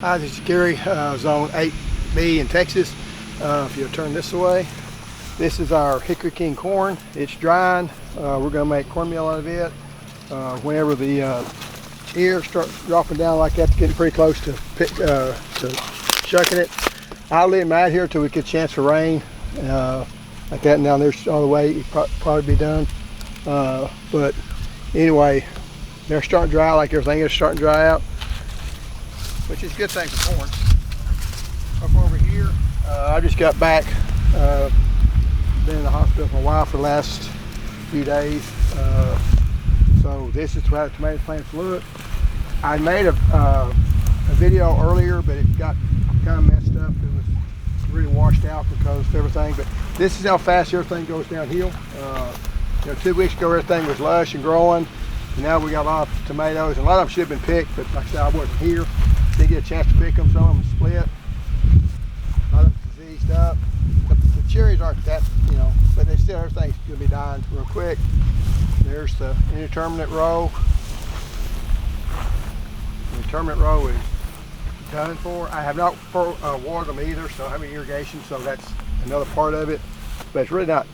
Hi, this is Gary, Zone 8B in Texas. If you'll turn this away, this is our Hickory King corn. It's drying. We're going to make cornmeal out of it. Whenever the ears start dropping down like that, it's getting pretty close to shucking it. I'll leave them out here till we get a chance for rain. Like that, and down there's all the way, it'll probably be done. But anyway, they're starting to dry like everything is starting to dry out, which is a good thing for corn. Up over here, I just got back. Been in the hospital with my wife for the last few days. So this is how the tomato plants look. I made a video earlier, but it got kind of messed up. It was really washed out because of everything. But this is how fast everything goes downhill. 2 weeks ago, everything was lush and growing. And now we got a lot of tomatoes, and a lot of them should have been picked, but like I said, I wasn't here. Didn't get a chance to pick them. Some of them split. A lot of them diseased up. The cherries aren't that, but they still, everything's going to be dying real quick. There's the indeterminate row. The indeterminate row is done for. I have not watered them either, so I have irrigation, so that's another part of it. But it's really not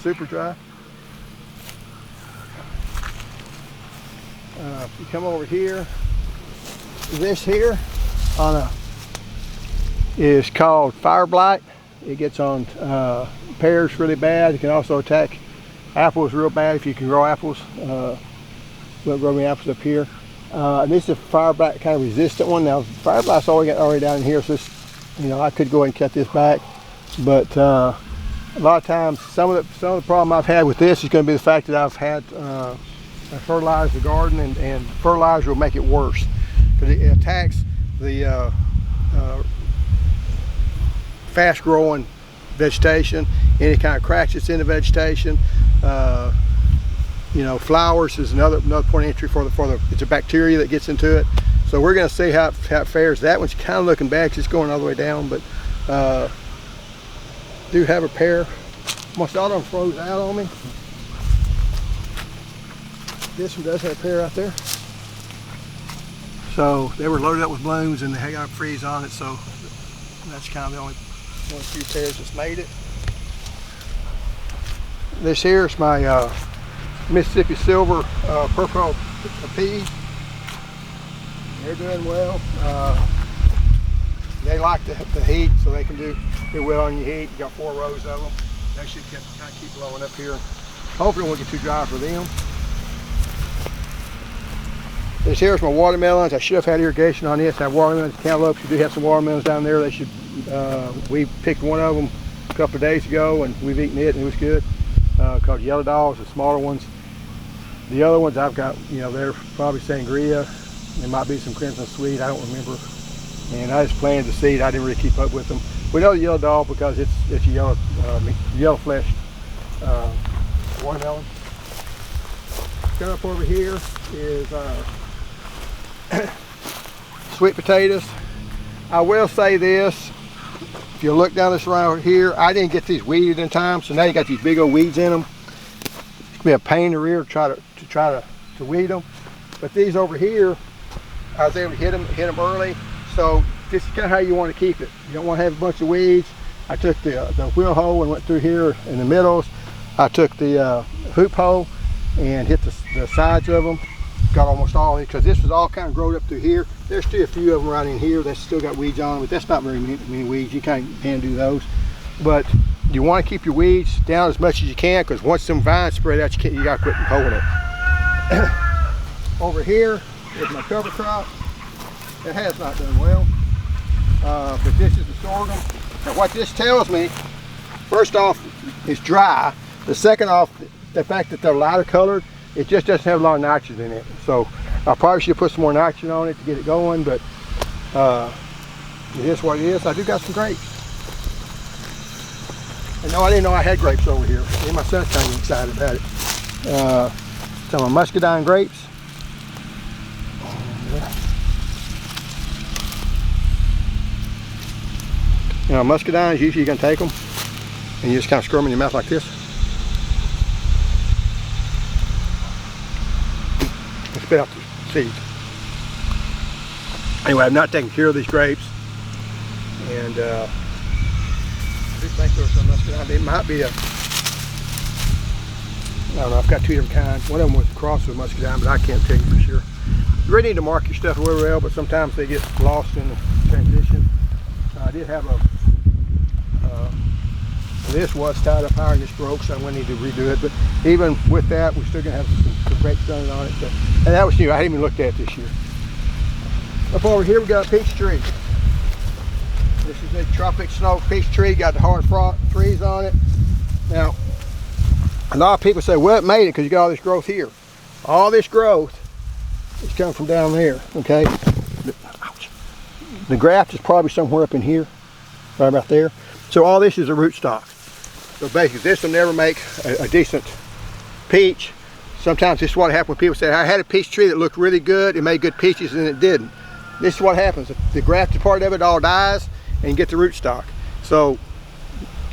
super dry. If you come over here, this here is called fire blight. It gets on pears really bad. It can also attack apples real bad if you can grow apples. We'll grow any apples up here. And this is a fire blight kind of resistant one. Now fire blight's already down in here, so this, I could go ahead and cut this back. But a lot of times, some of the problem I've had with this is going to be the fact that I've had I fertilize the garden, and fertilizer will make it worse because it attacks the fast-growing vegetation, and it kind of cracks in the vegetation. Flowers is another point of entry for the it's a bacteria that gets into it. So we're going to see how it fares. That one's kind of looking bad because it's going all the way down, but do have a pair. Almost all of them froze out on me. This one does have a pair out there. So they were loaded up with blooms and they got a freeze on it, so that's kind of the only few pairs that's made it. This here is my Mississippi Silver purple pea. They're doing well. They like the heat, so they can do well on your heat. You got 4 rows of them. They should kind of keep blowing up here. Hopefully it won't get too dry for them. This here is my watermelons. I should have had irrigation on this. I have watermelons, cantaloupes. You do have some watermelons down there. They should. We picked one of them a couple of days ago, and we've eaten it, and it was good. Called yellow dogs, the smaller ones. The other ones I've got, they're probably sangria. There might be some crimson sweet. I don't remember. And I just planted the seed. I didn't really keep up with them. We know the yellow dog because it's a yellow fleshed watermelon. Coming up over here is sweet potatoes. I will say this, if you look down this around here, I didn't get these weeded in time, so now you got these big old weeds in them. It's gonna be a pain in the rear to try to weed them. But these over here, I was able to hit them early. So this is kind of how you want to keep it. You don't want to have a bunch of weeds. I took the wheel hoe and went through here in the middles. I took the hoop hoe and hit the sides of them. Got almost all of it because this was all kind of growed up through here. There's still a few of them right in here that still got weeds on them, but that's not very many weeds. You can't do those. But you want to keep your weeds down as much as you can, because once some vines spread out, you got to quit hoeing it. Over here is my cover crop. It has not done well, but this is the sorghum. Now what this tells me, first off, it's dry. The second off, the fact that they're lighter colored, it just doesn't have a lot of nitrogen in it. So I probably should put some more nitrogen on it to get it going, but it is what it is. I do got some grapes. And no, I didn't know I had grapes over here. Me and my son's kind of excited about it. Some of my muscadine grapes. Muscadines, usually you're going to take them and you just kind of screw them in your mouth like this. And spit out the seeds. Anyway, I've not taken care of these grapes, and I do think there's some muscadine. It might be a, I don't know, I've got two different kinds. One of them was crossed with muscadine, but I can't tell you for sure. You really need to mark your stuff really well, but sometimes they get lost in the transition. I did have a, this was tied up higher and this broke, so I'm going to need to redo it. But even with that, we're still going to have some grapes done on it. So, and that was new. I hadn't even looked at it this year. Up over here, we got a peach tree. This is a tropic snow peach tree. Got the hard frost trees on it. Now, a lot of people say, well, it made it because you got all this growth here. All this growth is coming from down there, okay? Ouch. The graft is probably somewhere up in here, right about there. So all this is a rootstock. So basically, this will never make a decent peach. Sometimes this is what happens when people say, I had a peach tree that looked really good, it made good peaches, and it didn't. This is what happens. The grafted part of it all dies, and you get the rootstock. So,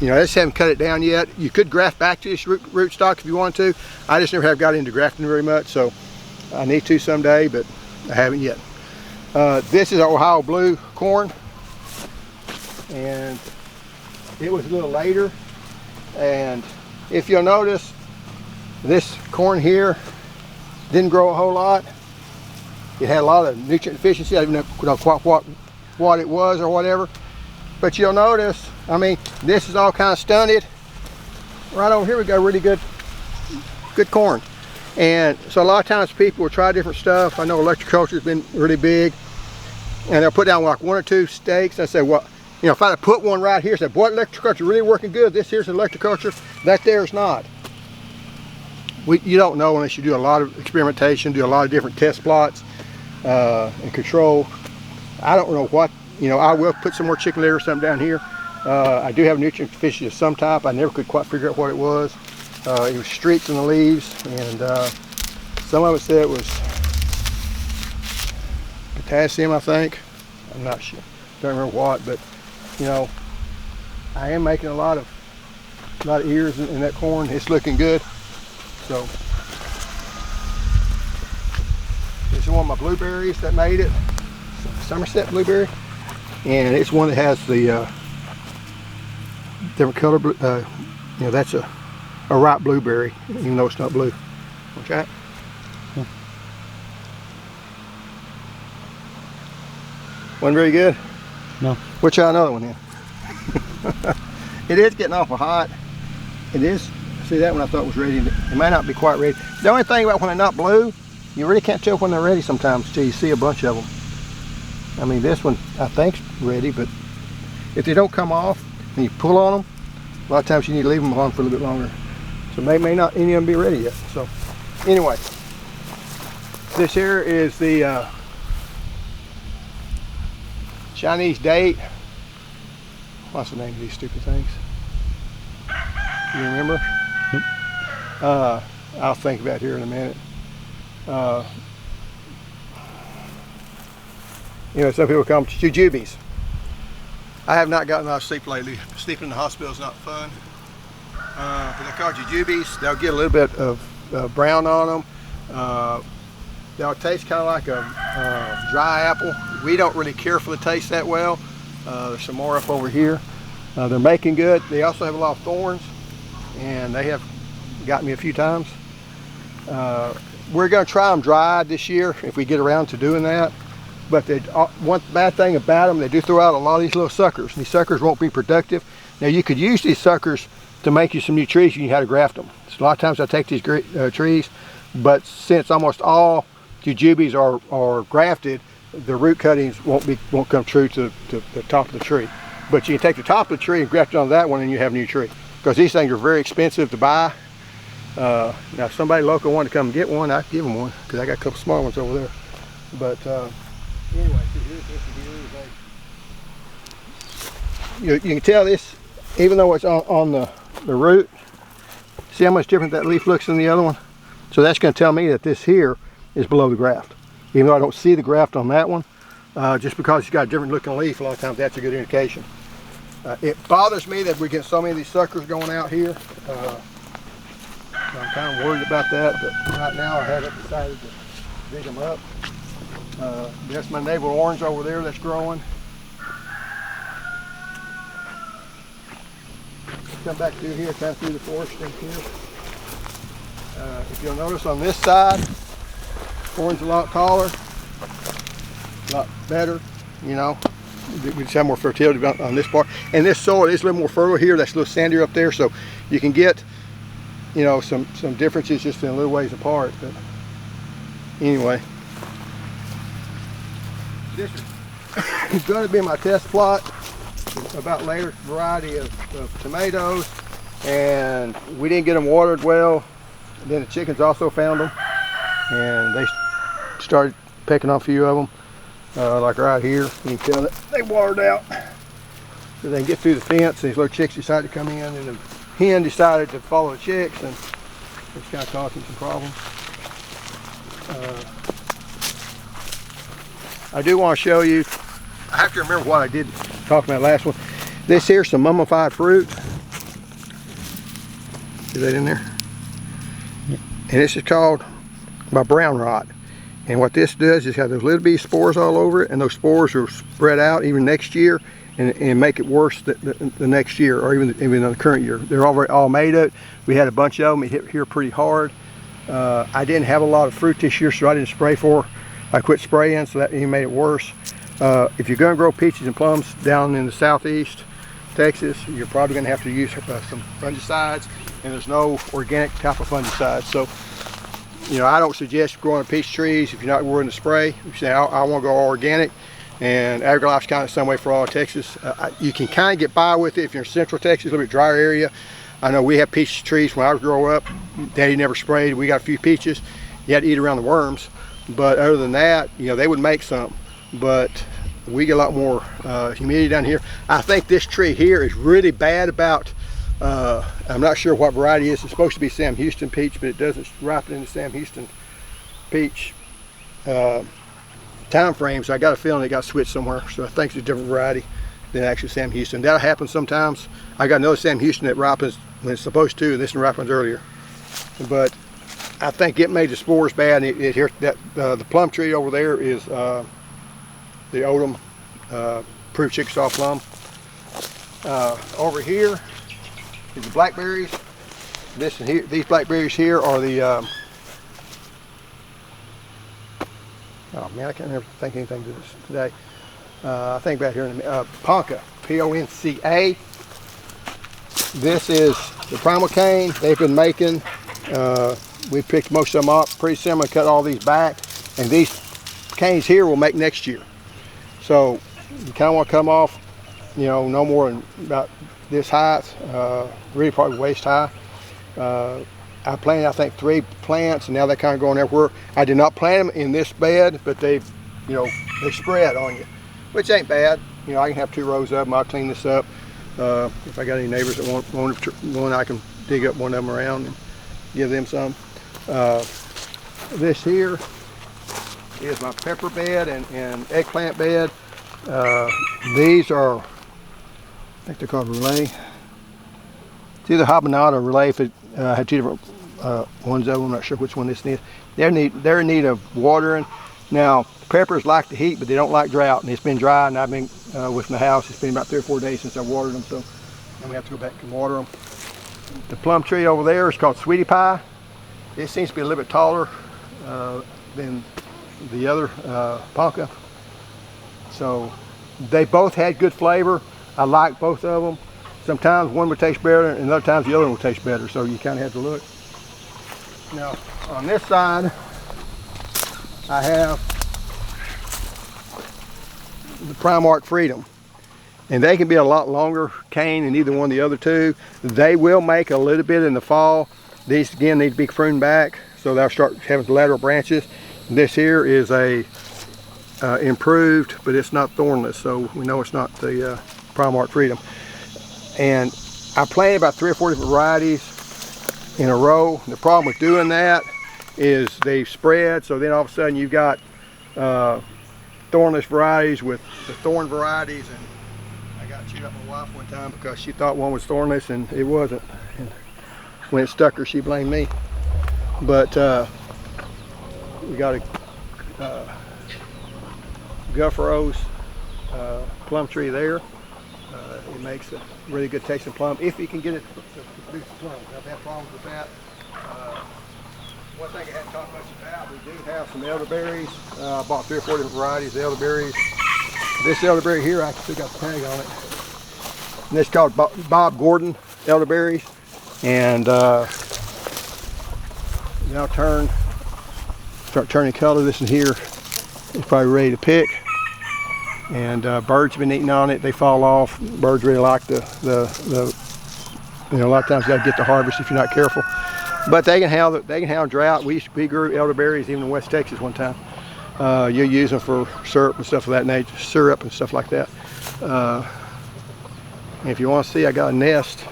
you know, I just haven't cut it down yet. You could graft back to this rootstock if you want to. I just never have got into grafting very much, so I need to someday, but I haven't yet. This is our Ohio blue corn, and it was a little later. And if you'll notice, this corn here didn't grow a whole lot. It had a lot of nutrient deficiency. I don't know quite what it was or whatever. But you'll notice, I mean, this is all kind of stunted. Right over here we got really good corn. And so a lot of times people will try different stuff. I know electroculture has been really big. And they'll put down like one or two stakes. I say, well, you know, if I had put one right here, say, boy, electroculture really working good. This here's electroculture. That there's not. You don't know unless you do a lot of experimentation, do a lot of different test plots and control. I don't know what, you know, I will put some more chicken litter or something down here. I do have nutrient deficiency of some type. I never could quite figure out what it was. It was streaks in the leaves, and some of it said it was potassium, I think. I'm not sure. Don't remember what, but you know, I am making a lot of ears in that corn. It's looking good. So this is one of my blueberries that made it, Somerset blueberry, and it's one that has the different color. You know, that's a ripe blueberry, even though it's not blue. Want to try it? Wasn't very good? No. We'll try another one then. It is getting awful hot. It is. See, that one I thought was ready. It may not be quite ready. The only thing about when they're not blue, you really can't tell when they're ready sometimes until you see a bunch of them. I mean, this one I think's ready, but if they don't come off and you pull on them, a lot of times you need to leave them on for a little bit longer. So may not any of them be ready yet. So anyway, this here is the Chinese date. What's the name of these stupid things? You remember? Nope. I'll think about it here in a minute. You know, some people call them jujubes. I have not gotten a lot of sleep lately. Sleeping in the hospital is not fun. But they're called jujubes. They'll get a little bit of brown on them. They'll taste kind of like a dry apple. We don't really care for the taste that well. There's some more up over here. They're making good. They also have a lot of thorns, and they have got me a few times. We're going to try them dried this year if we get around to doing that. But one bad thing about them, they do throw out a lot of these little suckers. These suckers won't be productive. Now you could use these suckers to make you some new trees. You know how to graft them. So a lot of times I take these trees, but since almost all jujubes are grafted, the root cuttings won't come true to the top of the tree. But you can take the top of the tree and graft it on that one, and you have a new tree. Because these things are very expensive to buy. Now if somebody local wanted to come get one, I'd give them one, because I got a couple small ones over there. But anyway, you can tell this, even though it's on the root, see how much different that leaf looks than the other one? So that's going to tell me that this here is below the graft. Even though I don't see the graft on that one, just because it's got a different looking leaf, a lot of times that's a good indication. It bothers me that we get so many of these suckers going out here. I'm kind of worried about that, but right now I haven't decided to dig them up. That's my navel orange over there that's growing. Come back through here, kind of through the forest in here. If you'll notice on this side, corn's a lot taller, a lot better, you know. We just have more fertility on this part. And this soil is a little more fertile here. That's a little sandier up there, so you can get, you know, some differences just in a little ways apart. But anyway, this is going to be my test plot about later variety of tomatoes, and we didn't get them watered well. Then the chickens also found them, and they started pecking off a few of them. Like right here, you can tell that they watered out. So they can get through the fence. These little chicks decided to come in, and the hen decided to follow the chicks, and it's kind of causing some problems. I do want to show you, I have to remember what I did talk about last one. This here's some mummified fruit. See that in there? And this is called my brown rot. And what this does is have those little bitty spores all over it, and those spores will spread out even next year and make it worse the next year, or even in the current year. They're all made up. We had a bunch of them. It hit here pretty hard. I didn't have a lot of fruit this year, so I didn't spray for. I quit spraying, so that even made it worse. If you're going to grow peaches and plums down in the southeast Texas, you're probably going to have to use some fungicides, and there's no organic type of fungicides. So, you know, I don't suggest growing peach trees if you're not willing to spray. If you say, I want to go organic, and AgriLife's kind of the same way for all of Texas. You can kind of get by with it if you're in central Texas, a little bit drier area. I know we have peach trees when I was growing up. Daddy never sprayed. We got a few peaches. You had to eat around the worms. But other than that, you know, they would make some. But we get a lot more humidity down here. I think this tree here is really bad about, I'm not sure what variety it is. It's supposed to be Sam Houston peach, but it doesn't ripen in the Sam Houston peach time frame. So I got a feeling it got switched somewhere. So I think it's a different variety than actually Sam Houston. That'll happen sometimes. I got another Sam Houston that ripens when it's supposed to, and this one ripens earlier. But I think it made the spores bad. And the plum tree over there is the Odom Proof Chickasaw plum. Over here is the blackberries. These blackberries here are the oh man, I can't remember think anything to this today. I think back here in the Ponca, P-O-N-C-A. This is the primal cane they've been making. We picked most of them up pretty similar, cut all these back, and these canes here will make next year. So you kind of want to come off, you know, no more than about this height, really probably waist high. I planted, I think, 3 plants, and now they're kind of going everywhere. I did not plant them in this bed, but they, you know, they spread on you, which ain't bad. You know, I can have 2 rows of them. I'll clean this up. If I got any neighbors that want one, I can dig up one of them around and give them some. This here is my pepper bed and eggplant bed. These are, I think they're called relay. It's either habanada or relay. If it had 2 different ones of them, I'm not sure which one this is. They're in need of watering. Now, peppers like the heat, but they don't like drought, and it's been dry, and I've been with my house. It's been about 3 or 4 days since I watered them, so then we have to go back and water them. The plum tree over there is called Sweetie Pie. It seems to be a little bit taller than the other Ponca. So they both had good flavor. I like both of them. Sometimes one would taste better, and other times the other one would taste better, so you kind of have to look. Now, on this side, I have the Primark Freedom. And they can be a lot longer cane than either one of the other 2. They will make a little bit in the fall. These, again, need to be pruned back, so they'll start having the lateral branches. This here is a improved, but it's not thornless, so we know it's not the Primark Freedom. And I planted about 3 or 4 different varieties in a row. The problem with doing that is they spread, so then all of a sudden you've got thornless varieties with the thorn varieties, and I got chewed up my wife one time because she thought one was thornless and it wasn't. And when it stuck her, she blamed me. But we got to Gulf Rose plum tree there. It makes a really good tasting plum if you can get it to produce plum. I've had problems with that. One thing I hadn't talked much about, we do have some elderberries. I bought 3 or 4 different varieties of elderberries. This elderberry here, I still got the tag on it. And it's called Bob Gordon elderberries. And now start turning color. This is here. It's probably ready to pick. And birds have been eating on it. They fall off. Birds really like the you know, a lot of times you got to get the harvest if you're not careful. But they can handle drought. We grew elderberries even in West Texas one time. You use them for syrup and stuff of that nature, syrup and stuff like that. And if you want to see, I got a nest.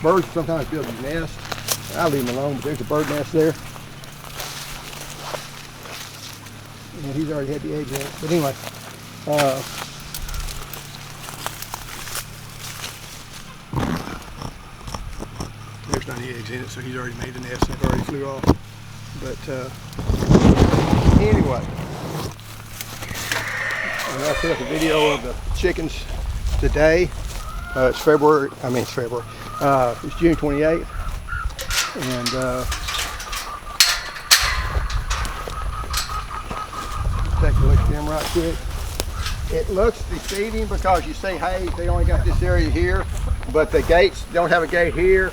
Birds sometimes build a nest. I leave them alone, but there's a bird nest there. And he's already had the eggs in it. But anyway, there's not any eggs in it, so he's already made the nest and it already flew off. But anyway, I'll put up a video of the chickens today. It's February. It's June 28th, and take a look at them right quick. It looks deceiving because you say, hey, they only got this area here, but the gates don't have a gate here,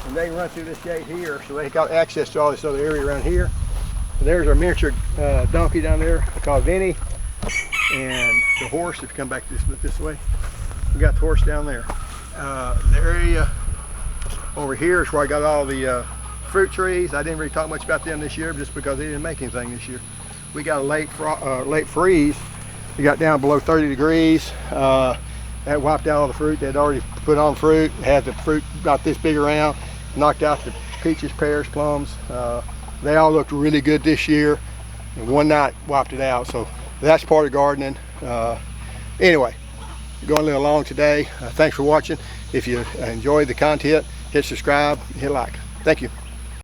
and they run through this gate here, so they got access to all this other area around here. And there's our miniature donkey down there called Vinny, and the horse. If you come back this way, we got the horse down there. The area over here is where I got all the fruit trees. I didn't really talk much about them this year, just because they didn't make anything this year. We got a late freeze. We got down below 30 degrees. That wiped out all the fruit. They'd already put on fruit. Had the fruit about this big around. Knocked out the peaches, pears, plums. They all looked really good this year. And one night wiped it out. So that's part of gardening. Anyway, going a little long today. Thanks for watching. If you enjoyed the content, hit subscribe, hit like. Thank you.